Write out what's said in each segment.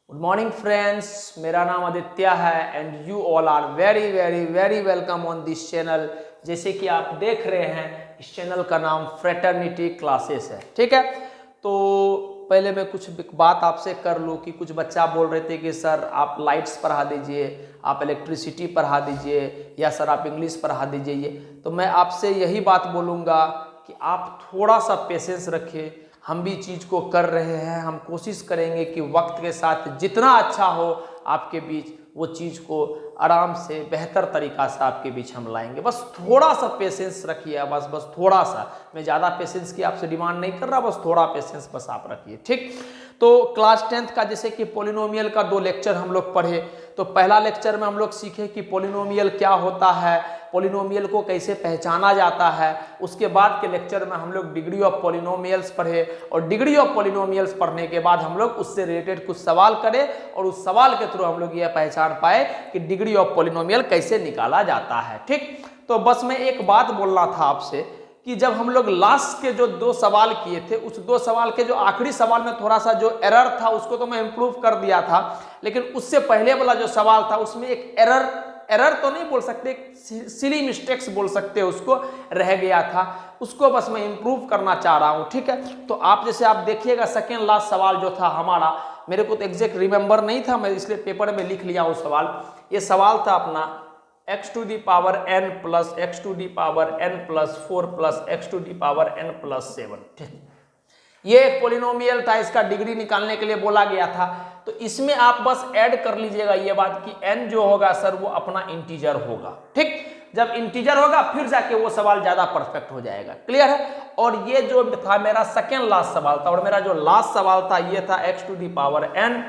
Good morning friends, मेरा नाम आदित्य है and you all are very very very welcome on this channel. जैसे कि आप देख रहे हैं, इस चैनल का नाम फ्रेटर्निटी क्लासेस है। ठीक है, तो पहले मैं कुछ बात आपसे कर लूँ कि कुछ बच्चा बोल रहे थे कि सर आप लाइट्स पढ़ा दीजिए, आप इलेक्ट्रिसिटी पढ़ा दीजिए, या सर आप इंग्लिश पढ़ा दीजिए। तो मैं आपसे यही बात बोलूँगा कि आप थोड़ा सा पेशेंस रखिए। हम भी चीज़ को कर रहे हैं, हम कोशिश करेंगे कि वक्त के साथ जितना अच्छा हो आपके बीच वो चीज़ को आराम से बेहतर तरीक़ा से आपके बीच हम लाएंगे। बस थोड़ा सा पेशेंस रखिए, बस थोड़ा सा। मैं ज़्यादा पेशेंस की आपसे डिमांड नहीं कर रहा, बस थोड़ा पेशेंस बस आप रखिए। ठीक, तो क्लास 10th का जैसे कि पॉलिनोमियल का 2 लेक्चर हम लोग पढ़े। तो पहला लेक्चर में हम लोग सीखे कि पॉलिनोमियल क्या होता है, पॉलिनोमियल को कैसे पहचाना जाता है। उसके बाद के लेक्चर में हम लोग डिग्री ऑफ पॉलिनोमियल्स पढ़े, और डिग्री ऑफ पॉलिनोमियल्स पढ़ने के बाद हम लोग उससे रिलेटेड कुछ सवाल करें, और उस सवाल के थ्रू हम लोग यह पहचान पाए कि डिग्री ऑफ पॉलिनोमियल कैसे निकाला जाता है। ठीक, तो बस मैं एक बात बोलना था आपसे कि जब हम लोग लास्ट के जो 2 सवाल किए थे, उस 2 सवाल के जो आखिरी सवाल में थोड़ा सा जो एरर था उसको तो मैं इम्प्रूव कर दिया था, लेकिन उससे पहले वाला जो सवाल था उसमें एक एरर तो नहीं बोल सकते, सिली मिस्टेक्स बोल सकते, उसको रह गया था, उसको बस मैं इम्प्रूव करना चाह रहा हूँ। ठीक है, तो आप जैसे आप देखिएगा सेकेंड लास्ट सवाल जो था हमारा, मेरे को तो एग्जैक्ट रिमेंबर नहीं था, मैं इसलिए पेपर में लिख लिया वो सवाल। ये सवाल था अपना x to the power n plus x to the power n plus 4 plus x to the power n plus 7। ठीक, ये एक पॉलिनोमियल था, इसका डिग्री निकालने के लिए बोला गया था। तो इसमें आप बस ऐड कर लीजिएगा ये बात कि n जो होगा सर वो अपना इंटीजर होगा। ठीक, जब इंटीजर होगा फिर जाके वो सवाल ज्यादा परफेक्ट हो जाएगा। क्लियर है? और ये जो था मेरा सेकेंड लास्ट सवाल था, और मेरा जो लास्ट सवाल था ये था x to the power n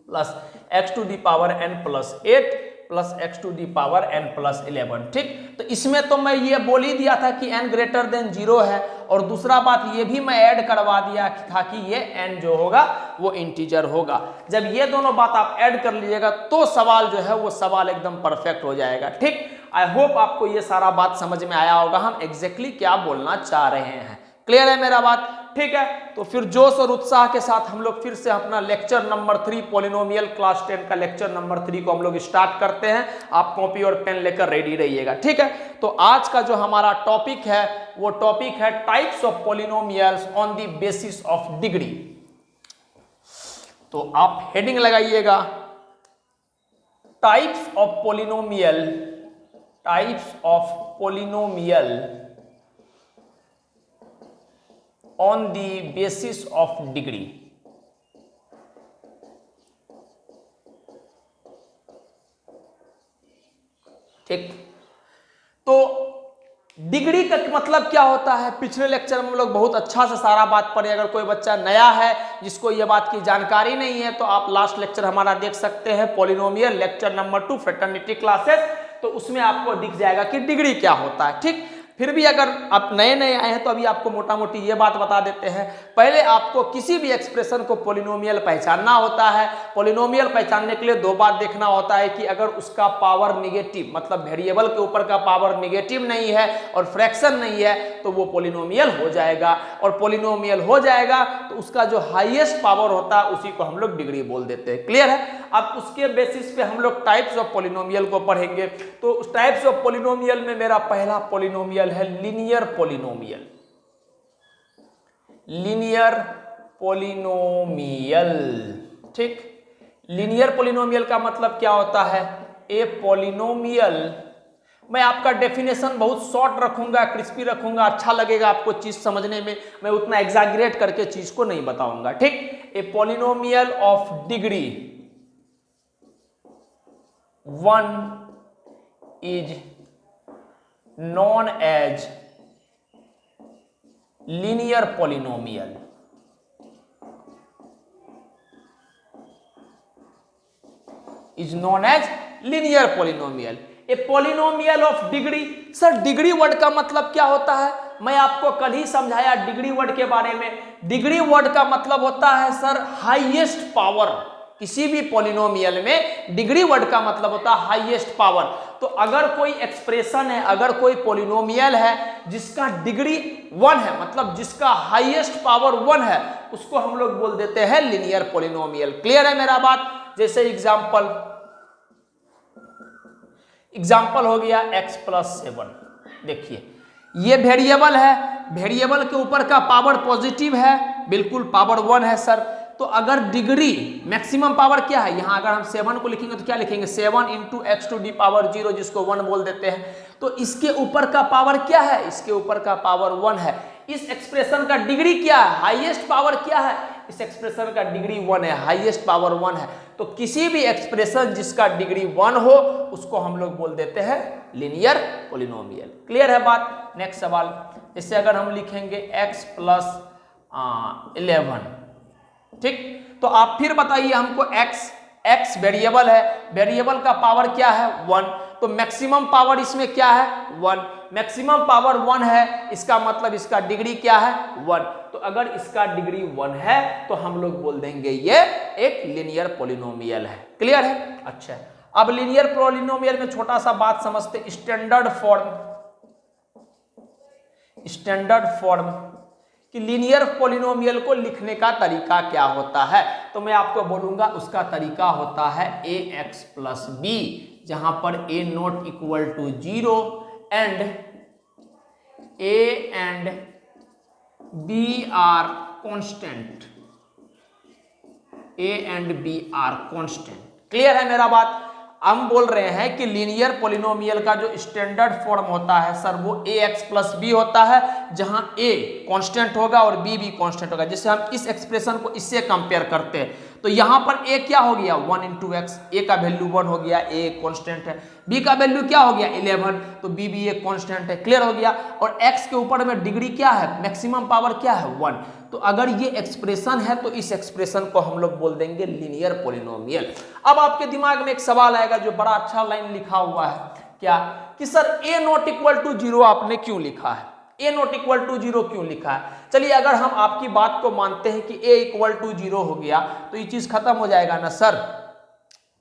plus x to the power n plus 8 plus x to the power n plus 11। ठीक, तो इसमें तो मैं ये बोल ही दिया था कि n ग्रेटर देन 0 है, और दूसरा बात ये भी मैं ऐड करवा दिया था कि ये n जो होगा वो इंटीजर होगा। जब ये दोनों बात आप ऐड कर लीजिएगा तो सवाल जो है वो सवाल एकदम परफेक्ट हो जाएगा। ठीक, आई होप आपको ये सारा बात समझ में आया होगा, हम एग्जैक्टली क्या बोलना चाह रहे हैं। क्लियर है मेरा बात? ठीक है, तो फिर जोश और उत्साह के साथ हम लोग फिर से अपना लेक्चर नंबर 3 पॉलिनोमियल क्लास 10 का लेक्चर नंबर 3 को हम लोग स्टार्ट करते हैं। आप कॉपी और पेन लेकर रेडी रहिएगा। ठीक है, तो आज का जो हमारा टॉपिक है वो टॉपिक है types of polynomials on the basis of degree. तो आप हेडिंग लगाइएगा, types of polynomial, types of polynomial on the basis of degree। ठीक, तो डिग्री का मतलब क्या होता है, पिछले लेक्चर में हम लोग बहुत अच्छा से सारा बात पढ़े। अगर कोई बच्चा नया है जिसको ये बात की जानकारी नहीं है तो आप लास्ट लेक्चर हमारा देख सकते हैं, polynomial lecture number 2 fraternity classes, तो उसमें आपको दिख जाएगा कि डिग्री क्या होता है। ठीक, फिर भी अगर आप नए नए आए हैं तो अभी आपको मोटा मोटी ये बात बता देते हैं। पहले आपको किसी भी एक्सप्रेशन को पॉलिनोमियल पहचानना होता है। पॉलिनोमियल पहचानने के लिए 2 बात देखना होता है कि अगर उसका पावर निगेटिव, मतलब वेरिएबल के ऊपर का पावर निगेटिव नहीं है और फ्रैक्शन नहीं है तो वो पॉलिनोमियल हो जाएगा, और पॉलिनोमियल हो जाएगा तो उसका जो हाईएस्ट पावर होता है उसी को हम लोग डिग्री बोल देते हैं। क्लियर है? अब उसके बेसिस पे हम लोग टाइप्स ऑफ पॉलिनोमियल को पढ़ेंगे। तो उस टाइप्स ऑफ पॉलिनोमियल में मेरा पहला पॉलिनोमियल है लीनियर पॉलिनोमियल। Linear polynomial. ठीक, लीनियर पॉलिनोमियल का मतलब क्या होता है? ए पॉलिनोमियल, मैं आपका डेफिनेशन बहुत शॉर्ट रखूंगा, क्रिस्पी रखूंगा, अच्छा लगेगा आपको चीज समझने में, मैं उतना एग्जैगरेट करके चीज को नहीं बताऊंगा। ठीक, ए polynomial of degree 1 is known as linear polynomial। is known as linear polynomial। A polynomial of degree. Sir degree word का मतलब क्या होता है? मैं आपको कल ही समझाया डिग्री वर्ड के बारे में। डिग्री वर्ड का मतलब होता है सर हाईएस्ट पावर। किसी भी पॉलिनोमियल में डिग्री वर्ड का मतलब होता है हाईएस्ट पावर। तो अगर कोई एक्सप्रेशन है, अगर कोई पॉलिनोमियल है जिसका डिग्री 1 है, मतलब जिसका हाईएस्ट पावर 1 है, उसको हम लोग बोल देते हैं लीनियर पॉलिनोमियल। क्लियर है मेरा बात? जैसे एग्जाम्पल हो गया x+7। देखिए ये वेरिएबल है, वेरिएबल के ऊपर का पावर पॉजिटिव है, बिल्कुल पावर 1 है सर। तो अगर डिग्री मैक्सिमम पावर क्या है, यहां अगर हम 7 को लिखेंगे तो क्या लिखेंगे, 7 × x⁴ जिसको 1 बोल देते हैं। तो इसके ऊपर का पावर क्या है, इसके ऊपर का पावर 1 है। इस एक्सप्रेशन का डिग्री क्या है, हाईएस्ट पावर क्या है, इस एक्सप्रेशन का डिग्री 1 है, हाईएस्ट पावर 1 है। तो किसी भी एक्सप्रेशन जिसका डिग्री 1 हो उसको हम लोग बोल देते हैं लीनियर पॉलिनोमियल। क्लियर है बात? नेक्स्ट सवाल, जैसे अगर हम लिखेंगे x+11, ठीक, तो आप फिर बताइए हमको x वेरिएबल है, वेरिएबल का पावर क्या है 1, तो मैक्सिमम पावर इसमें क्या है 1, मैक्सिमम पावर 1 है, इसका मतलब इसका डिग्री क्या है 1। तो अगर इसका डिग्री 1 है तो हम लोग बोल देंगे ये एक लीनियर पॉलिनोमियल है। क्लियर है? अच्छा, अब लीनियर पॉलिनोमियल में छोटा सा बात समझते, स्टैंडर्ड फॉर्म कि लीनियर पॉलिनोमियल को लिखने का तरीका क्या होता है। तो मैं आपको बोलूंगा उसका तरीका होता है ax+b, जहां पर a ≠ 0 and a and b are constant, a and b are constant. Clear है मेरा बात? हम बोल रहे हैं कि लीनियर पॉलिनोमियल का जो स्टैंडर्ड फॉर्म होता है सर वो ax+b होता है, जहां a कांस्टेंट होगा और b भी कांस्टेंट होगा। जैसे हम इस एक्सप्रेशन को इससे कंपेयर करते हैं तो यहां पर a क्या हो गया 1 × x, a का वैल्यू 1 हो गया, a कांस्टेंट है, b का वैल्यू क्या हो गया 11, तो b भी एक कांस्टेंट है। क्लियर हो गया? और x के ऊपर में डिग्री क्या है, मैक्सिमम पावर क्या है 1। तो अगर ये एक्सप्रेशन है तो इस एक्सप्रेशन को हम लोग बोल देंगे लीनियर पॉलिनोमियल। अब आपके दिमाग में एक सवाल आएगा जो बड़ा अच्छा लाइन लिखा हुआ है, क्या कि सर a ≠ 0 आपने क्यों लिखा है, a ≠ 0 क्यों लिखा है। चलिए अगर हम आपकी बात को मानते हैं कि a = 0 हो गया तो ये चीज खत्म हो जाएगा ना सर।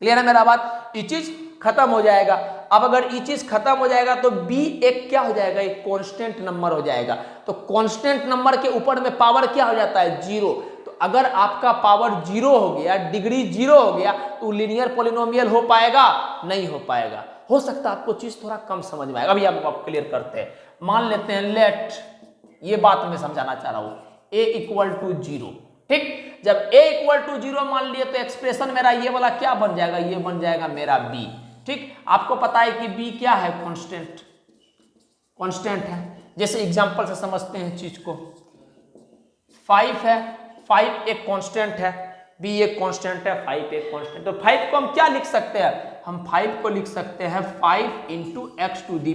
क्लियर है मेरा बात? ये चीज खत्म हो जाएगा। अब अगर ये चीज खत्म हो जाएगा तो b एक क्या हो जाएगा, एक कांस्टेंट नंबर हो जाएगा। तो कांस्टेंट नंबर के ऊपर में पावर क्या हो जाता है 0। तो अगर आपका पावर 0 हो गया, डिग्री 0 हो गया, तो लीनियर पॉलिनोमियल हो पाएगा? नहीं हो पाएगा। हो सकता है आपको चीज थोड़ा कम समझ में आएगा, अभी आप क्लियर करते हैं। मान लेते हैं लेट, ये बात मैं समझाना चाह रहा हूं, a = 0, ठीक। जब a = 0 मान लिए तो एक्सप्रेशन मेरा ये वाला क्या बन जाएगा, ये बन जाएगा मेरा b, ठीक। आपको पता है कि b क्या है, कांस्टेंट है। जैसे एग्जांपल से समझते हैं चीज को, 5 है, 5 एक कांस्टेंट है, b एक कांस्टेंट है, 5 एक कांस्टेंट। तो 5 को हम क्या लिख सकते हैं, हम 5 को लिख सकते हैं 5 × x⁴।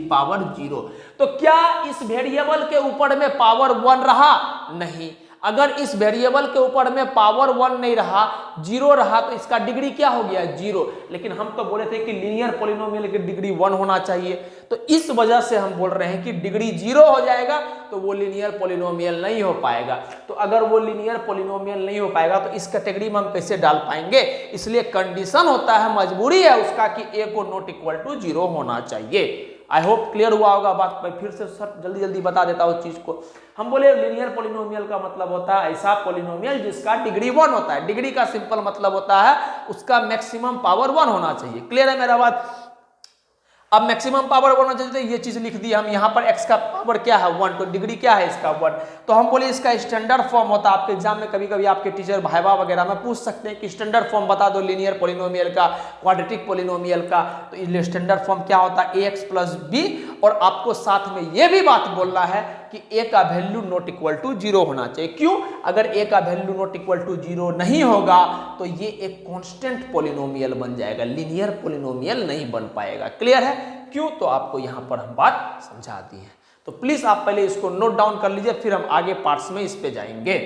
तो क्या इस वेरिएबल के ऊपर में पावर 1 रहा? नहीं। अगर इस वेरिएबल के ऊपर में पावर 1 नहीं रहा, 0 रहा, तो इसका डिग्री क्या हो गया 0। लेकिन हम तो बोले थे कि लीनियर पॉलिनोमियल की डिग्री 1 होना चाहिए, तो इस वजह से हम बोल रहे हैं कि डिग्री 0 हो जाएगा तो वो लीनियर पॉलिनोमियल नहीं हो पाएगा। तो अगर वो लीनियर पॉलिनोमियल नहीं हो पाएगा तो इस कैटेगरी में हम कैसे डाल पाएंगे। इसलिए कंडीशन होता है, मजबूरी है उसका कि a को ≠ 0 होना चाहिए। आई होप क्लियर हुआ होगा बात। मैं फिर से सर जल्दी बता देता हूँ चीज को। हम बोले लीनियर पॉलिनोमियल का मतलब होता है ऐसा पॉलिनोमियल जिसका डिग्री 1 होता है। डिग्री का सिंपल मतलब होता है उसका मैक्सिमम पावर 1 होना चाहिए। क्लियर है मेरा बात? अब मैक्सिमम पावर 1 होना चाहिए, तो ये चीज लिख दी हम। यहाँ पर x का पावर क्या है 1, तो डिग्री क्या है इसका 1। तो हम बोले इसका स्टैंडर्ड फॉर्म होता है। आपके एग्जाम में कभी कभी आपके टीचर भाइवा वगैरह में पूछ सकते हैं कि स्टैंडर्ड फॉर्म बता दो लीनियर पॉलिनोमियल का, क्वाड्रेटिक पॉलिनोमियल का। तो स्टैंडर्ड फॉर्म क्या होता है ax+b। और आपको साथ में ये भी बात बोलना है कि a का वैल्यू ≠ 0 होना चाहिए। क्यों? अगर a का वैल्यू ≠ 0 नहीं होगा तो ये एक कांस्टेंट पॉलिनोमियल बन जाएगा, लीनियर पॉलिनोमियल नहीं बन पाएगा। क्लियर है? क्यों? तो आपको यहां पर हम बात समझा दी है। तो प्लीज आप पहले इसको नोट डाउन कर लीजिए, फिर हम आगे पार्ट्स में इस पे जाएंगे।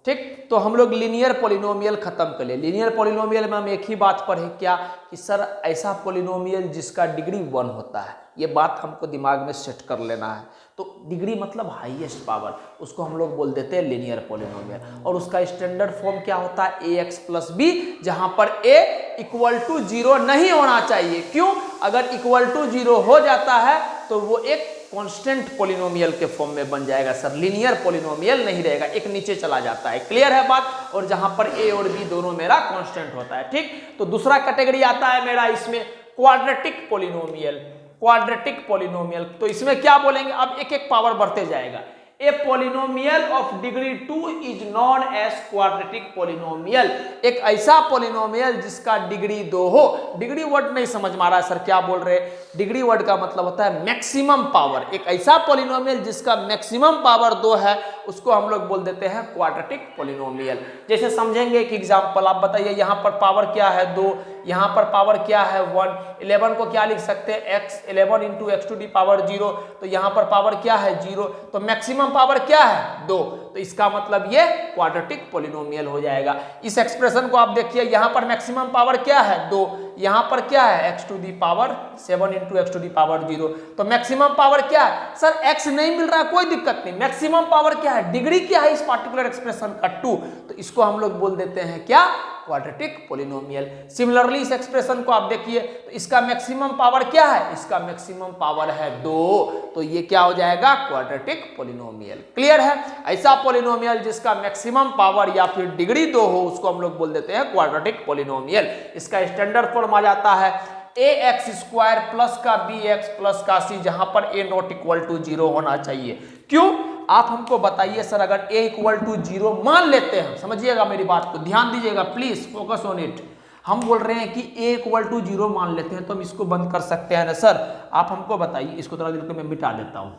ठीक। तो हम लोग लीनियर पॉलिनोमियल खत्म कर लिए। लीनियर पॉलिनोमियल में हम एक ही बात पढ़े क्या कि सर ऐसा पॉलिनोमियल जिसका डिग्री 1 होता है, ये बात हमको दिमाग में सेट कर लेना है। तो डिग्री मतलब हाईएस्ट पावर, उसको हम लोग बोल देते हैं लीनियर पॉलिनोमियल। और उसका स्टैंडर्ड फॉर्म क्या होता है, ax प्लस बी, जहां पर a इक्वल टू 0 नहीं होना चाहिए। क्यों? अगर इक्वल टू 0 हो जाता है तो वो एक कांस्टेंट पॉलिनोमियल के फॉर्म में बन जाएगा सर, लीनियर पॉलिनोमियल नहीं रहेगा, एक नीचे चला जाता है। क्लियर है बात? और जहां पर a और b दोनों मेरा कांस्टेंट होता है। ठीक। तो दूसरा कैटेगरी आता है मेरा इसमें क्वाड्रेटिक पॉलिनोमियल। क्वाड्रेटिक पॉलिनोमियल, तो इसमें क्या बोलेंगे, अब एक एक पावर बढ़ते जाएगा। A polynomial of degree 2 is known as quadratic polynomial. एक ऐसा पॉलिनोमियल जिसका डिग्री 2 हो। डिग्री वर्ड नहीं समझ में आ रहा है सर, क्या बोल रहे हैं? डिग्री वर्ड का मतलब होता है मैक्सिमम पावर। एक ऐसा पॉलिनोमियल जिसका मैक्सिमम पावर 2 है, उसको हम लोग बोल देते हैं क्वाड्रेटिक पॉलिनोमियल। जैसे समझेंगे एक एग्जांपल, आप बताइए यहाँ पर पावर क्या है 2, यहाँ पर पावर क्या है 1। 11 को क्या लिख सकते हैं, x 11 into x to the power 0। तो यहाँ पर पावर क्या है 0, तो मैक्सिमम पावर क्या है 2। तो इसका मतलब ये क्वाड्रेटिक पॉलिनोमियल हो जाएगा। इस एक्सप्रेशन को आप देखिए, यहाँ पर मैक्सिमम पावर क्या है 2, यहाँ पर क्या है x to the power 7 into x to the power 0। तो मैक्सिमम पावर क्या है सर, x नहीं मिल रहा है, कोई दिक्कत नहीं। मैक्सिमम पावर क्या है, डिग्री क्या है इस पार्टिकुलर एक्सप्रेशन का 2। तो इसको हम लोग बोल देते हैं क्या, क्वाड्रेटिक पॉलिनोमियल। सिमिलरली इस एक्सप्रेशन को आप देखिए, तो इसका मैक्सिमम पावर क्या है, इसका मैक्सिमम पावर है 2। तो ये क्या हो जाएगा, क्वाड्रेटिक पॉलिनोमियल। क्लियर है? ऐसा पॉलिनोमियल जिसका मैक्सिमम पावर या फिर डिग्री 2 हो, उसको हम लोग बोल देते हैं क्वाड्रेटिक पॉलिनोमियल। इसका स्टैंडर्ड फॉर्म आ जाता है ax स्क्वायर प्लस का bx प्लस का c, जहां पर a नॉट इक्वल टू 0 होना चाहिए। क्यों? आप हमको बताइए सर, अगर a इक्वल टू 0 मान लेते हैं, समझिएगा मेरी बात को, ध्यान दीजिएगा प्लीज, फोकस ऑन इट। हम बोल रहे हैं कि a इक्वल टू 0 मान लेते हैं, तो हम इसको बंद कर सकते हैं ना सर? आप हमको बताइए, इसको थोड़ा देर को मैं मिटा देता हूं।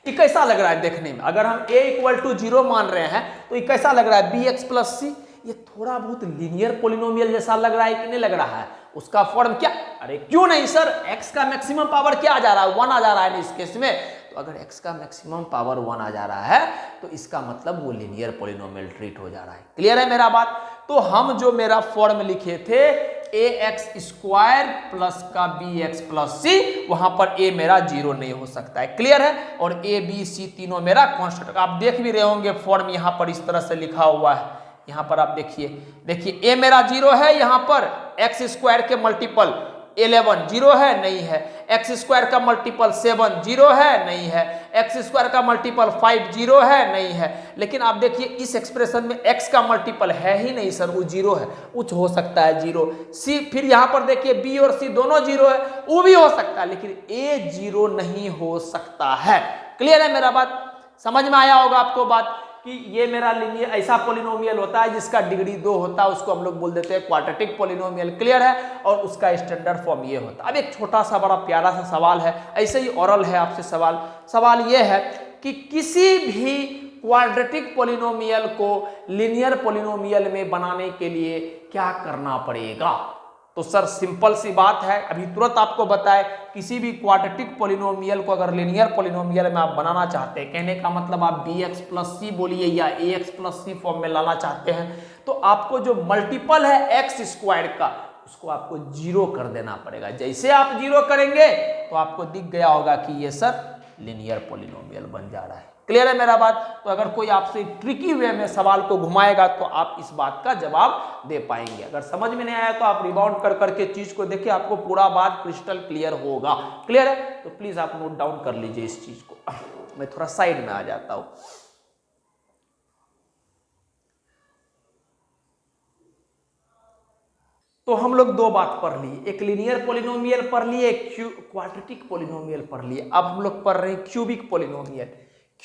ये कैसा लग रहा है देखने में? अगर हम a इक्वल टू 0 मान रहे हैं तो ये कैसा लग रहा है, bx प्लस c। ये थोड़ा बहुत लीनियर पॉलिनोमियल जैसा लग रहा है कि नहीं लग रहा है? उसका फॉर्म क्या, अरे क्यों नहीं सर, x का मैक्सिमम पावर क्या आ जा रहा है, 1 आ जा रहा है इस केस में। तो अगर x का मैक्सिमम पावर 1 आ जा रहा है तो इसका मतलब वो लीनियर पॉलिनोमियल ट्रीट हो जा रहा है। क्लियर है मेरा बात? तो हम जो मेरा फॉर्म लिखे थे ax स्क्वायर प्लस का bx प्लस c, वहां पर a मेरा 0 नहीं हो सकता है। क्लियर है? और a b c तीनों मेरा कांस्टेंट। आप देख भी रहे होंगे फॉर्म यहाँ पर इस तरह से लिखा हुआ है। यहाँ पर आप देखिए a मेरा 0 है, यहाँ पर x स्क्वायर के मल्टीपल 11 0 है, नहीं है। x स्क्वायर का मल्टीपल 7 0 है, नहीं है। x स्क्वायर का मल्टीपल 5 0 है, नहीं है। लेकिन आप देखिए इस एक्सप्रेशन में x का मल्टीपल है ही नहीं सर, वो 0 है, कुछ हो सकता है 0। c, फिर यहाँ पर देखिए b और c दोनों 0 है, वो भी हो सकता है, लेकिन a 0 नहीं हो सकता है। क्लियर है मेरा बात? समझ में आया होगा आपको बात कि ये मेरा लीनियर ऐसा पॉलिनोमियल होता है जिसका डिग्री 2 होता है, उसको हम लोग बोल देते हैं क्वाड्रेटिक पॉलिनोमियल। क्लियर है? और उसका स्टैंडर्ड फॉर्म ये होता है। अब एक छोटा सा बड़ा प्यारा सा सवाल है, ऐसे ही ओरल है आपसे सवाल ये है कि किसी भी क्वाड्रेटिक पॉलिनोमियल को लीनियर पॉलिनोमियल में बनाने के लिए क्या करना पड़ेगा? तो सर सिंपल सी बात है, अभी तुरंत आपको बताए, किसी भी क्वाड्रेटिक पॉलिनोमियल को अगर लीनियर पॉलिनोमियल में आप बनाना चाहते हैं, कहने का मतलब आप bx प्लस सी बोलिए या ax प्लस सी फॉर्म में लाना चाहते हैं, तो आपको जो मल्टीपल है x स्क्वायर का, उसको आपको 0 कर देना पड़ेगा। जैसे आप 0 करेंगे तो आपको दिख गया होगा कि ये सर लीनियर पॉलिनोमियल बन जा रहा है। क्लियर है मेरा बात? तो अगर कोई आपसे ट्रिकी वे में सवाल को घुमाएगा तो आप इस बात का जवाब दे पाएंगे। अगर समझ में नहीं आया तो आप रिबाउंड कर करके चीज को देखिए, आपको पूरा बात क्रिस्टल क्लियर होगा। क्लियर है? तो प्लीज आप नोट डाउन कर लीजिए इस चीज को। मैं थोड़ा साइड में आ जाता हूं। तो हम लोग दो बात पढ़ लिए, एक लीनियर पॉलिनोमियल पढ़ लिए, एक क्वाड्रेटिक पॉलिनोमियल पढ़ लिए। अब हम लोग पढ़ रहे हैं क्यूबिक पॉलिनोमियल।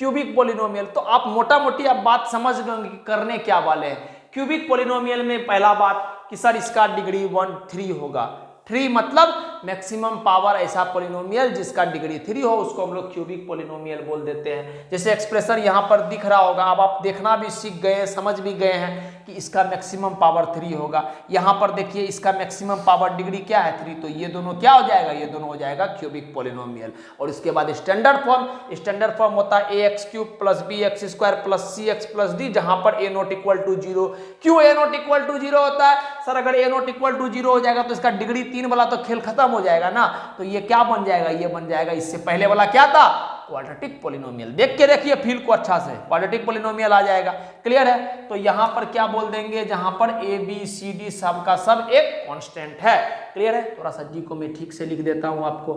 क्यूबिक पॉलिनोमियल तो आप मोटा मोटी आप बात समझ गए कि करने क्या वाले हैं। क्यूबिक पॉलिनोमियल में पहला बात कि सर इसका डिग्री 1 3 होगा। 3 मतलब मैक्सिमम पावर ऐसा पॉलिनोमियल जिसका डिग्री 3 हो, उसको हम लोग क्यूबिक पॉलिनोमियल बोल देते हैं। जैसे एक्सप्रेशन यहाँ पर दिख रहा होगा, अब आप देखना भी सीख गए, समझ भी गए हैं कि कि इसका मैक्सिमम पावर 3 होगा। यहाँ पर देखिए इसका मैक्सिमम पावर डिग्री क्या है 3, तो ये दोनों क्या हो जाएगा, ये दोनों हो जाएगा क्यूबिक पॉलिनोमियल। और इसके बाद स्टैंडर्ड फॉर्म होता है ax cube plus bx square plus cx plus d, जहां पर a नॉट इक्वल टू 0। क्यों a नॉट इक्वल टू 0 होता है सर? अगर a नॉट इक्वल टू 0 हो जाएगा तो इसका डिग्री 3 वाला तो खेल खत्म हो जाएगा ना, तो ये क्या बन जाएगा, ये बन जाएगा इससे पहले वाला क्या था, क्वाड्रेटिक पॉलिनोमियल। देख के देखिए फील को अच्छा से, क्वाड्रेटिक पॉलिनोमियल आ जाएगा। क्लियर है? तो यहां पर क्या बोल देंगे, जहां पर a b c d सब का सब एक कांस्टेंट है। क्लियर है? थोड़ा सा जी को मैं ठीक से लिख देता हूं आपको,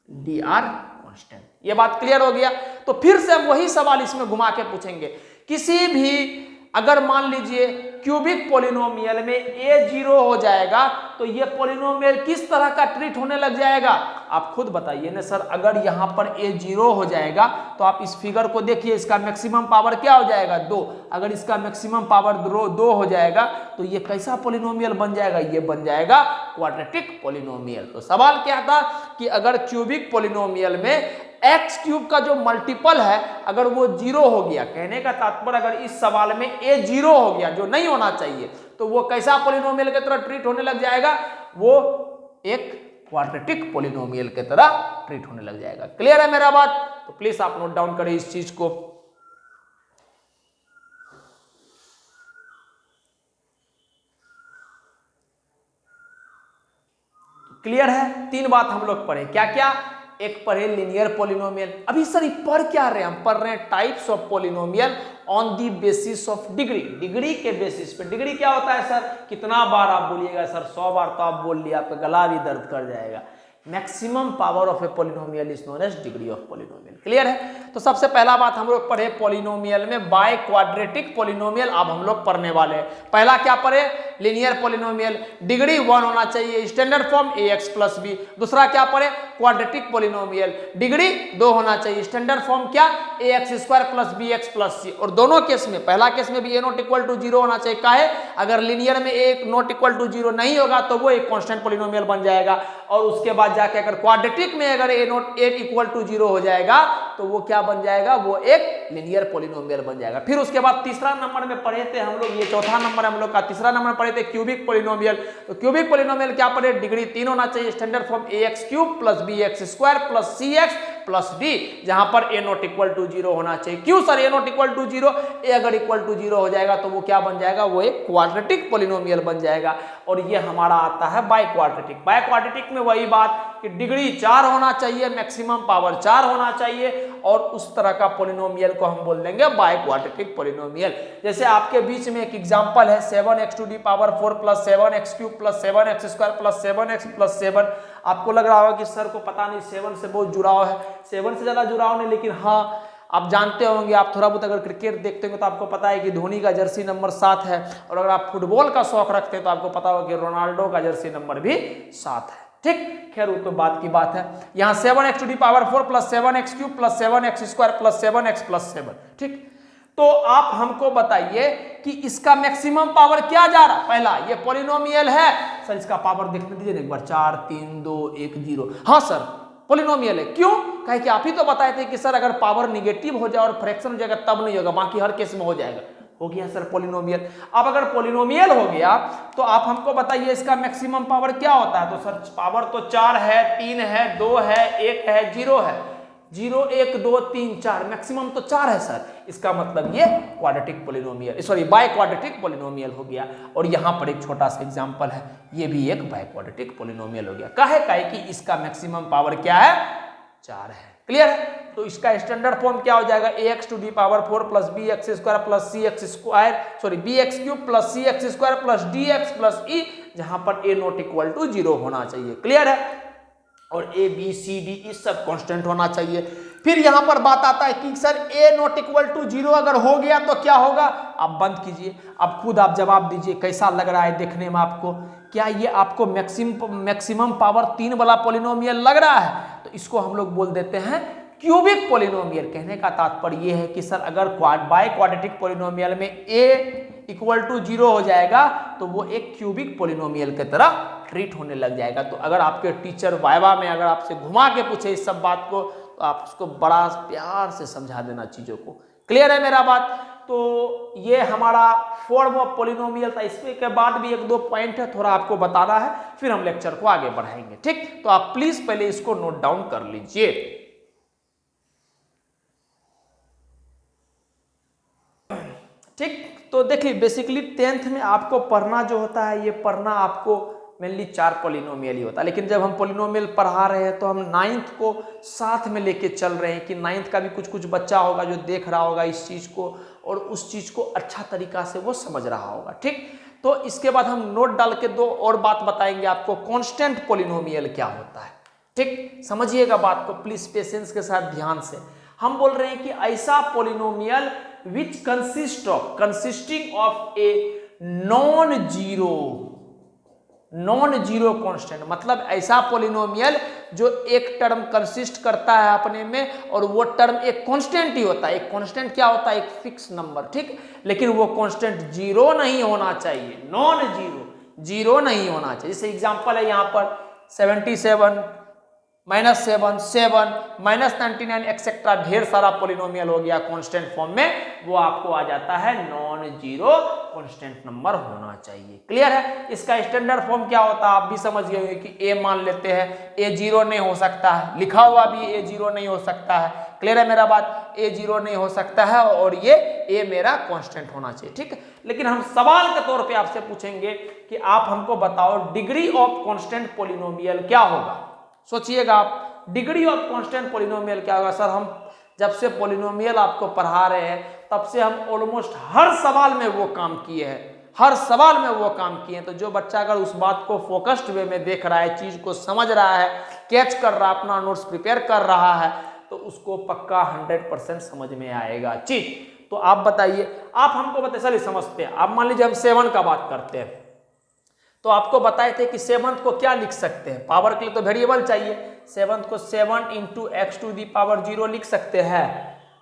dr कांस्टेंट। ये बात क्लियर हो गया। तो फिर से हम वही सवाल इसमें घुमा के पूछेंगे, किसी भी अगर मान लीजिए क्यूबिक पॉलिनोमियल में a 0 हो जाएगा तो ये पॉलिनोमियल किस तरह का ट्रीट होने लग जाएगा, आप खुद बताइए ना सर। अगर यहां पर a 0 हो जाएगा तो आप इस फिगर को देखिए, इसका मैक्सिमम पावर क्या हो जाएगा 2। अगर इसका मैक्सिमम पावर 2 हो जाएगा तो ये कैसा पॉलिनोमियल बन जाएगा, ये बन जाएगा क्वाड्रेटिक पॉलिनोमियल। तो सवाल क्या था कि अगर क्यूबिक पॉलिनोमियल में एक्स क्यूब का जो मल्टीपल है अगर वो 0 हो गया, कहने का तात्पर्य अगर इस सवाल में a 0 हो गया जो नहीं होना चाहिए, तो वो कैसा पॉलिनोमियल की तरह ट्रीट होने लग जाएगा, वो एक क्वाड्रेटिक पॉलिनोमियल की तरह ट्रीट होने लग जाएगा। क्लियर है मेरा बात? तो प्लीज आप नोट डाउन करें इस चीज को। क्लियर है? 3 बात हम लोग पढ़े, क्या क्या? एक पढ़े लीनियर पॉलिनोमियल। अभी सर पढ़ क्या रहे हैं, हम पढ़ रहे हैं types of polynomial on the basis of degree. Degree के बेसिस पे। डिग्री क्या होता है सर? कितना बार आप बोलिएगा सर? 100 बार तो आप बोल लिया, आपका गला भी दर्द कर जाएगा। Maximum power of a polynomial is known as degree of polynomial. Clear है? तो सबसे पहला बात हम लोग पढ़े पॉलिनोमियल में बाय क्वाड्रेटिक पॉलिनोमियल, अब हम लोग पढ़ने वाले हैं। पहला क्या पढ़े? लीनियर पॉलिनोमियल, डिग्री 1 होना चाहिए, standard form ax plus b। दूसरा क्या पढ़े? क्वाड्रेटिक पॉलिनोमियल, डिग्री 2 होना चाहिए, स्टैंडर्ड फॉर्म क्या? ax square plus bx plus c। और दोनों केस में, पहला केस में भी a नॉट इक्वल टू 0 होना चाहिए। काहे? अगर लीनियर में a नॉट इक्वल टू 0 नहीं होगा तो वो एक कांस्टेंट पॉलिनोमियल बन जाएगा। और उसके बाद जाके अगर क्वाड्रेटिक में अगर a इक्वल टू 0 हो जाएगा तो वो क्या बन जाएगा, वो एक लीनियर पॉलिनोमियल बन जाएगा। फिर उसके बाद तीसरा नंबर में पढ़े थे हम लोग, ये चौथा नंबर हम लोग का, तीसरा नंबर पढ़े थे क्यूबिक पॉलिनोमियल। तो क्यूबिक पॉलिनोमियल क्या पढ़े? डिग्री 3 होना चाहिए, standard form ax cube plus bx square plus cx plus d, जहां पर a नॉट इक्वल टू 0 होना चाहिए। क्यों sir a not equal to 0? a अगर इक्वल टू 0 हो जाएगा तो वो क्या बन जाएगा, वो एक क्वाड्रेटिक पॉलिनोमियल बन जाएगा। और ये हमारा आता है बाय क्वाड्रेटिक। बाय क्वाड्रेटिक में वही बात कि डिग्री 4 होना चाहिए, मैक्सिमम पावर 4 होना चाहिए, और उस तरह का पॉलिनोमियल को हम बोल देंगे बाय क्वाड्रेटिक पॉलिनोमियल। जैसे आपके बीच में एक एग्जांपल है 7x to the power 4 plus 7x cube plus 7x square plus 7x plus 7। आपको लग रहा होगा कि सर को पता नहीं 7 से बहुत जुड़ाव है। 7 से ज्यादा जुड़ाव नहीं, लेकिन हाँ आप जानते होंगे, आप थोड़ा बहुत अगर क्रिकेट देखते होंगे तो आपको पता है कि धोनी का जर्सी नंबर 7 है। और अगर आप फुटबॉल का शौक रखते हैं तो आपको पता होगा कि रोनाल्डो का जर्सी नंबर भी 7 है। ठीक, खैर वो तो बात की बात है। यहाँ 7x to the power 4 plus 7x cube plus 7x square plus 7x plus 7। ठीक, तो आप हमको बताइए कि इसका मैक्सिमम पावर क्या जा रहा है। पहला, ये पॉलिनोमियल है सर, इसका पावर देखने दीजिए एक बार, 4 3 2 1 0। हाँ सर पॉलिनोमियल है। क्यों? कहे कि आप ही तो बताए थे कि सर अगर पावर निगेटिव हो जाए और फ्रैक्शन हो जाएगा तब नहीं होगा, बाकी हर केस में हो जाएगा। हो गया सर पॉलिनोमियल। अब अगर पॉलिनोमियल हो गया तो आप हमको बताइए इसका मैक्सिमम पावर क्या होता है। तो सर पावर तो 4 है, 3 है, 2 है, 1 है, 0 है। 0 1 2 3 4, मैक्सिमम तो 4 है सर। इसका मतलब ये quadratic polynomial, sorry by quadratic polynomial हो गया। और यहां पर एक छोटा सा एग्जांपल है, ये भी एक बाय क्वाड्रेटिक पॉलिनोमियल हो गया। काहे कि इसका मैक्सिमम पावर क्या है, 4 है। क्लियर है? तो इसका स्टैंडर्ड फॉर्म क्या हो जाएगा, ax to the power 4 plus bx square plus cx square, sorry bx cube plus cx square plus dx plus e, जहां पर a नॉट इक्वल टू 0 होना चाहिए। क्लियर है? और a b c d ई सब कांस्टेंट होना चाहिए। फिर यहां पर बात आता है कि sir a not equal to 0 अगर हो गया तो क्या होगा। आप बंद कीजिए, अब खुद आप जवाब दीजिए कैसा लग रहा है देखने में आपको। क्या ये आपको मैक्सिमम पावर 3 वाला पॉलिनोमियल लग रहा है? तो इसको हम लोग बोल देते हैं क्यूबिक पॉलिनोमियल। कहने का तात्पर्य ये है कि सर अगर बाय क्वाड्रेटिक पॉलिनोमियल में a इक्वल टू 0 हो जाएगा तो वो एक क्यूबिक पॉलिनोमियल की तरह ट्रीट होने लग जाएगा। तो अगर आपके टीचर वाइवा में अगर आपसे घुमा के पूछे इस सब बात को तो आप उसको बड़ा प्यार से समझा देना चीजों को। क्लियर है मेरा बात? तो ये हमारा फॉर्म ऑफ पॉलिनोमियल था। इसमें के बाद भी एक दो पॉइंट है, थोड़ा आपको बताना है, फिर हम लेक्चर को आगे बढ़ाएंगे। ठीक, तो आप प्लीज पहले इसको नोट डाउन कर लीजिए। ठीक, तो देखिए बेसिकली 10th में आपको पढ़ना जो होता है, ये पढ़ना आपको मेनली 4 पॉलिनोमियल ही होता है, लेकिन जब हम पॉलिनोमियल पढ़ा रहे हैं तो हम 9th को साथ में लेके चल रहे हैं कि 9th का भी कुछ बच्चा होगा जो देख रहा होगा इस चीज को और उस चीज को अच्छा तरीका से वो समझ रहा होगा। ठीक, तो इसके बाद हम नोट डाल के 2 और बात बताएंगे आपको, कांस्टेंट पॉलिनोमियल क्या होता है। ठीक, समझिएगा बात को प्लीज पेशेंस के साथ ध्यान से। हम बोल रहे हैं कि ऐसा polynomial which consisting of a non zero constant, मतलब ऐसा पॉलिनोमियल जो एक टर्म कंसिस्ट करता है अपने में और वो टर्म एक कांस्टेंट ही होता है। एक कांस्टेंट क्या होता है? एक फिक्स नंबर। ठीक, लेकिन वो कांस्टेंट जीरो नहीं होना चाहिए, नॉन जीरो नहीं होना चाहिए। जैसे एग्जांपल है यहाँ पर 77 -7 7 -99 एक्सेट्रा, ढेर सारा पॉलिनोमियल हो गया कांस्टेंट फॉर्म में, वो आपको आ जाता है नॉन जीरो कांस्टेंट नंबर होना चाहिए। क्लियर है? इसका स्टैंडर्ड फॉर्म क्या होता है आप भी समझ गए होंगे कि ए मान लेते हैं, ए जीरो नहीं हो सकता है, लिखा हुआ भी ए जीरो नहीं हो सकता है। क्लियर है मेरा बात? ए जीरो नहीं हो सकता है और ये ए मेरा कांस्टेंट होना चाहिए। ठीक है, लेकिन हम सवाल के तौर पे आपसे पूछेंगे कि आप हमको बताओ डिग्री ऑफ कांस्टेंट पॉलिनोमियल क्या होगा। सोचिएगा आप, डिग्री ऑफ कांस्टेंट पॉलिनोमियल क्या होगा। सर हम जब से पॉलिनोमियल आपको पढ़ा रहे हैं तब से हम ऑलमोस्ट हर सवाल में वो काम किए हैं, हर सवाल में वो काम किए हैं। तो जो बच्चा अगर उस बात को फोकस्ड वे में देख रहा है, चीज को समझ रहा है, कैच कर रहा है, अपना नोट्स प्रिपेयर कर रहा है, तो उसको पक्का 100% समझ में आएगा चीज। तो आप बताइए, आप हमको बताइए, सर समझते हैं, आप मान लीजिए हम 7 का बात करते हैं, तो आपको बताए थे कि 7th को क्या लिख सकते हैं, पावर के लिए तो वेरिएबल चाहिए। 7th को 7 × x⁻0 लिख सकते हैं,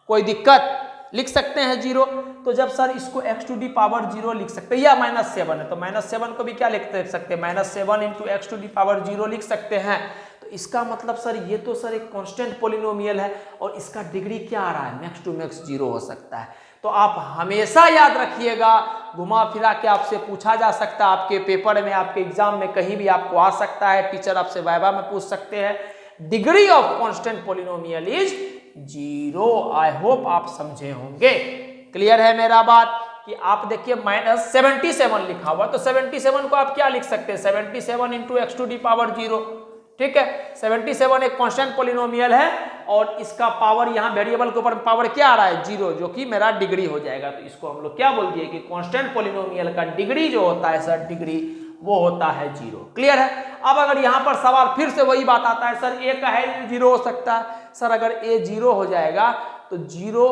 कोई दिक्कत? लिख सकते हैं 0। तो जब सर इसको x⁻0 लिख सकते हैं, या -7 है तो -7 को भी क्या लिख सकते हैं, -7 × x⁻0 लिख सकते हैं। तो इसका मतलब सर ये तो सर एक कांस्टेंट पॉलिनोमियल है और इसका डिग्री क्या आ रहा है, मैक्स टू मैक्स 0 हो सकता है। तो आप हमेशा याद रखिएगा, घुमा फिरा के आपसे पूछा जा सकता है, आपके पेपर में, आपके एग्जाम में कहीं भी आपको आ सकता है, टीचर आपसे वाइवा में पूछ सकते हैं, degree of constant polynomial is 0। I hope आप समझे होंगे। क्लियर है मेरा बात? कि आप देखिए -77 लिखा हुआ, तो 77 को आप क्या लिख सकते हैं, 77 × x⁻0। ठीक है, 77 एक कांस्टेंट पॉलिनोमियल है और इसका पावर यहाँ वेरिएबल के ऊपर पावर क्या आ रहा है, 0, जो कि मेरा डिग्री हो जाएगा। तो इसको हम लोग क्या बोल दिए कि कांस्टेंट पॉलिनोमियल का डिग्री जो होता है सर, डिग्री वो होता है 0। क्लियर है? अब अगर यहाँ पर सवाल फिर से वही बात आता है, सर ए का है 0 हो सकता है। सर अगर ए 0 हो जाएगा तो 0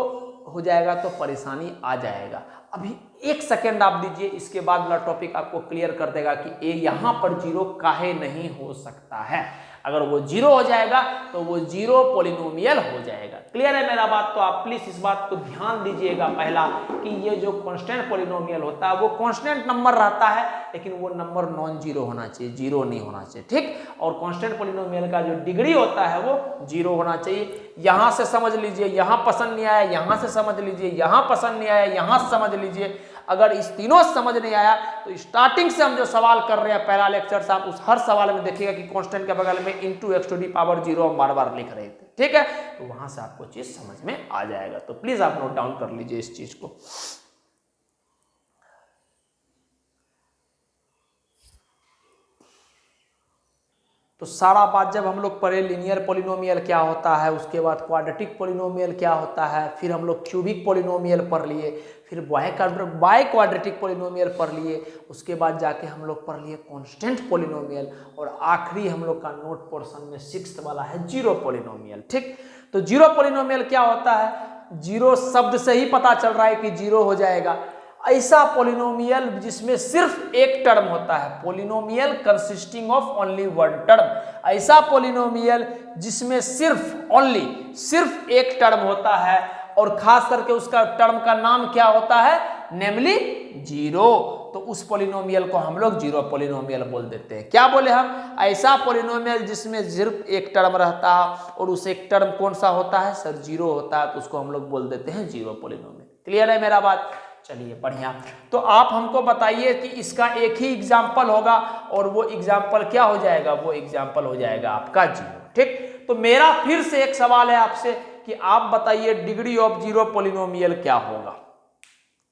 हो जाएगा तो परेशानी आ जाएगा। अभी 1 सेकेंड आप दीजिए, इसके बाद वाला टॉपिक आपको क्लियर कर देगा कि ए यहाँ पर 0 काहे नहीं हो सकता है। अगर वो 0 हो जाएगा तो वो 0 पॉलिनोमियल हो जाएगा। क्लियर है मेरा बात? तो आप प्लीज इस बात को ध्यान दीजिएगा पहला, कि ये जो कांस्टेंट पॉलिनोमियल होता है वो कांस्टेंट नंबर रहता है, लेकिन वो नंबर नॉन जीरो होना चाहिए, 0 नहीं होना चाहिए। ठीक, और कांस्टेंट पॉलिनोमियल का जो डिग्री होता है वो 0 होना चाहिए। यहां से समझ लीजिए, यहां पसंद नहीं आया, यहां से समझ लीजिए, यहां पसंद नहीं आया, यहां से समझ लीजिए। अगर इस तीनों समझ नहीं आया तो स्टार्टिंग से हम जो सवाल कर रहे हैं पहला लेक्चर से, आप उस हर सवाल में देखिएगा कि कांस्टेंट के बगल में × x⁻0 हम बार-बार लिख रहे थे। ठीक है, तो वहां से आपको चीज समझ में आ जाएगा। तो प्लीज आप नोट डाउन कर लीजिए इस चीज को। तो सारा बात जब हम लोग पढ़े, लीनियर पॉलिनोमियल क्या होता है, उसके बाद क्वाड्रेटिक पॉलिनोमियल क्या होता है, फिर हम लोग क्यूबिक पॉलिनोमियल पढ़ लिए, फिर बाय क्वाड्रेटिक पॉलिनोमियल पढ़ लिए, उसके बाद जाके हम लोग पढ़ लिए कांस्टेंट पॉलिनोमियल, और आखिरी हम लोग का नोट पोर्शन में 6th वाला है 0 पॉलिनोमियल। ठीक, तो 0 पॉलिनोमियल क्या होता है, 0 शब्द से ही पता चल रहा है कि 0 हो जाएगा। ऐसा पॉलिनोमियल जिसमें सिर्फ एक टर्म होता है, polynomial consisting of only 1 term. ऐसा पॉलिनोमियल जिसमें सिर्फ एक टर्म होता है और खास करके उसका टर्म का नाम क्या होता है, नेमली 0। तो तो उस पॉलिनोमियल को हम लोग जीरो पॉलिनोमियल बोल देते हैं। क्या बोले हम? ऐसा पॉलिनोमियल जिसमें सिर्फ एक टर्म रहता है और उस एक टर्म कौन सा होता है सर? जीरो होता है, तो उसको हम लोग बोल देते हैं जीरो पॉलिनोमियल। क्लियर है मेरा बात? चलिए बढ़िया। तो आप हमको बताइए कि इसका एक ही एग्जाम्पल होगा और वो एग्जाम्पल क्या हो जाएगा? वो एग्जाम्पल हो जाएगा आपका जीरो। ठीक, तो मेरा फिर से एक सवाल है आपसे कि आप बताइए डिग्री ऑफ जीरो पॉलिनोमियल क्या होगा।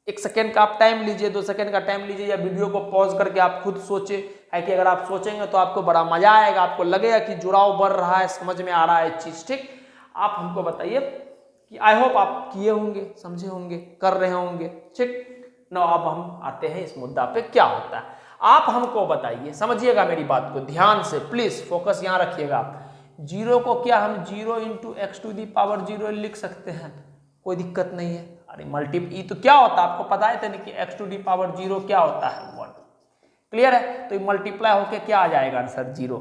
1 सेकेंड का आप टाइम लीजिए, 2 सेकेंड का टाइम लीजिए, या वीडियो को पॉज करके आप खुद सोचे, है कि अगर आप सोचेंगे तो आपको बड़ा मजा आएगा, आपको लगेगा कि जुड़ाव बढ़ रहा है, समझ में आ रहा है चीज। ठीक, आप हमको बताइए कि आई होप आप किए होंगे, समझे होंगे, कर रहे होंगे। ठीक ना, अब हम आते हैं इस मुद्दा पे क्या होता है। आप हमको बताइए, समझिएगा मेरी बात को ध्यान से, प्लीज फोकस यहाँ रखिएगा। जीरो को क्या हम zero into x to the power zero लिख सकते हैं? कोई दिक्कत नहीं है। अरे मल्टीप्लाई तो क्या होता है आपको पता है नहीं कि x to the power zero क्या होता है? 1। क्लियर है? तो मल्टीप्लाई होके क्या आ जाएगा आंसर? जीरो।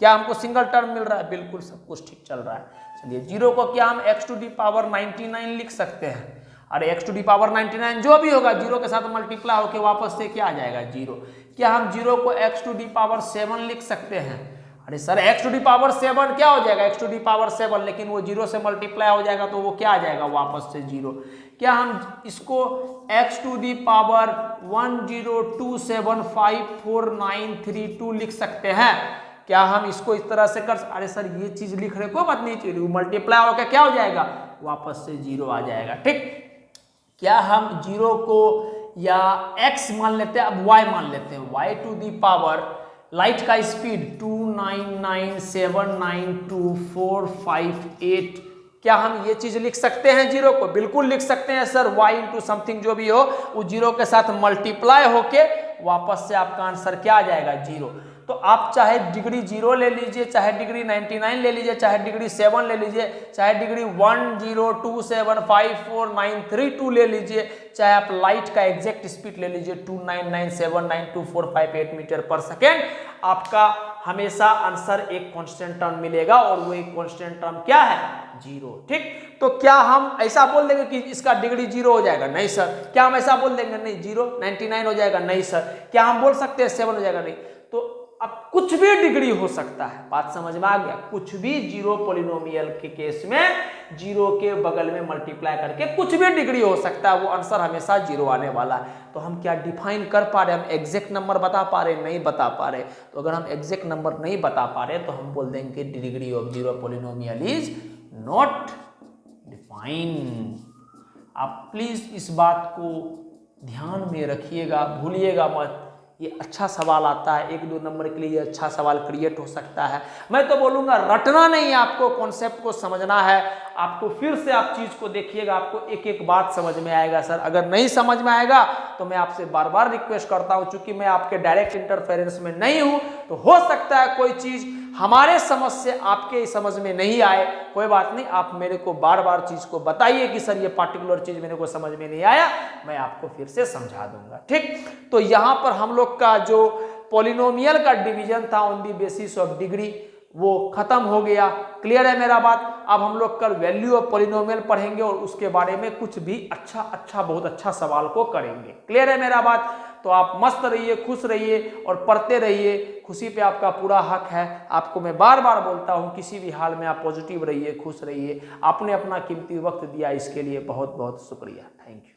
क्या हमको सिंगल टर्म मिल रहा है? बिल्कुल, सब कुछ ठीक चल रहा है। चलिए, जीरो को क्या हम एक्स टू दी पावर 99 लिख सकते हैं? अरे एक्स टू दी पावर 99 जो भी होगा जीरो के साथ मल्टीप्लाई होके वापस से क्या आ जाएगा? जीरो। क्या हम जीरो को एक्स टू दी पावर 7 लिख सकते हैं? अरे sir x to the power 7 क्या हो जाएगा? एक्स टू दी पावर 7, लेकिन वो जीरो से मल्टीप्लाई हो जाएगा तो वो क्या आ जाएगा? वापस से जीरो। क्या हम इसको एक्स टू दी पावर 10275492 लिख सकते हैं? क्या हम इसको इस तरह से कर? अरे सर ये चीज लिख रहे, कोई बात नहीं, चाहिए मल्टीप्लाई होकर क्या हो जाएगा? वापस से जीरो आ जाएगा। ठीक, क्या हम जीरो को या x मान लेते हैं, अब y मान लेते हैं, y to the power light का स्पीड 299792458। क्या हम ये चीज लिख सकते हैं जीरो को? बिल्कुल लिख सकते हैं सर। y इंटू समथिंग जो भी हो वो जीरो के साथ मल्टीप्लाई होके वापस से आपका आंसर क्या आ जाएगा? जीरो। तो आप चाहे डिग्री 0 ले लीजिए, चाहे डिग्री 99 ले लीजिए, चाहे डिग्री 7 ले लीजिए, चाहे डिग्री 10275493 ले लीजिए, चाहे आप लाइट का एग्जैक्ट स्पीड ले लीजिए 299792458 मीटर पर सेकेंड, आपका हमेशा आंसर एक कांस्टेंट टर्म मिलेगा और वो एक कांस्टेंट टर्म क्या है? जीरो। ठीक, तो क्या हम ऐसा बोल देंगे कि इसका डिग्री 0 हो जाएगा? नहीं सर। क्या हम ऐसा बोल देंगे? नहीं। 0 99 हो जाएगा? नहीं सर। क्या हम बोल सकते हैं 7 हो जाएगा? नहीं। तो अब कुछ भी डिग्री हो सकता है, बात समझ में आ गया? कुछ भी जीरो पॉलिनोमियल के केस में जीरो के बगल में मल्टीप्लाई करके कुछ भी डिग्री हो सकता है, वो आंसर हमेशा जीरो आने वाला है। तो हम क्या डिफाइन कर पा रहे? हम एग्जैक्ट नंबर बता पा रहे? नहीं बता पा रहे। तो अगर हम एग्जैक्ट नंबर नहीं बता पा रहे तो हम बोल देंगे degree of zero polynomial is not defined. आप प्लीज इस बात को ध्यान में रखिएगा, भूलिएगा मत। ये अच्छा सवाल आता है, 1-2 नंबर के लिए ये अच्छा सवाल क्रिएट हो सकता है। मैं तो बोलूँगा रटना नहीं है, आपको कॉन्सेप्ट को समझना है। आपको फिर से आप चीज़ को देखिएगा, आपको एक एक बात समझ में आएगा। सर अगर नहीं समझ में आएगा तो मैं आपसे बार बार रिक्वेस्ट करता हूँ, चूंकि मैं आपके डायरेक्ट इंटरफेरेंस में नहीं हूँ, तो हो सकता है कोई चीज़ हमारे समझ से आपके समझ में नहीं आए। कोई बात नहीं, आप मेरे को बार बार चीज को बताइए कि सर ये पार्टिकुलर चीज मेरे को समझ में नहीं आया, मैं आपको फिर से समझा दूंगा। ठीक, तो यहां पर हम लोग का जो पॉलिनोमियल का डिवीजन था on the basis of degree वो खत्म हो गया। क्लियर है मेरा बात? अब हम लोग कल वैल्यू ऑफ पॉलिनोमियल पढ़ेंगे और उसके बारे में कुछ भी अच्छा बहुत अच्छा सवाल को करेंगे। क्लियर है मेरा बात? तो आप मस्त रहिए, खुश रहिए और पढ़ते रहिए। खुशी पे आपका पूरा हक है। आपको मैं बार बार बोलता हूँ, किसी भी हाल में आप पॉजिटिव रहिए, खुश रहिए। आपने अपना कीमती वक्त दिया, इसके लिए बहुत बहुत शुक्रिया। Thank you.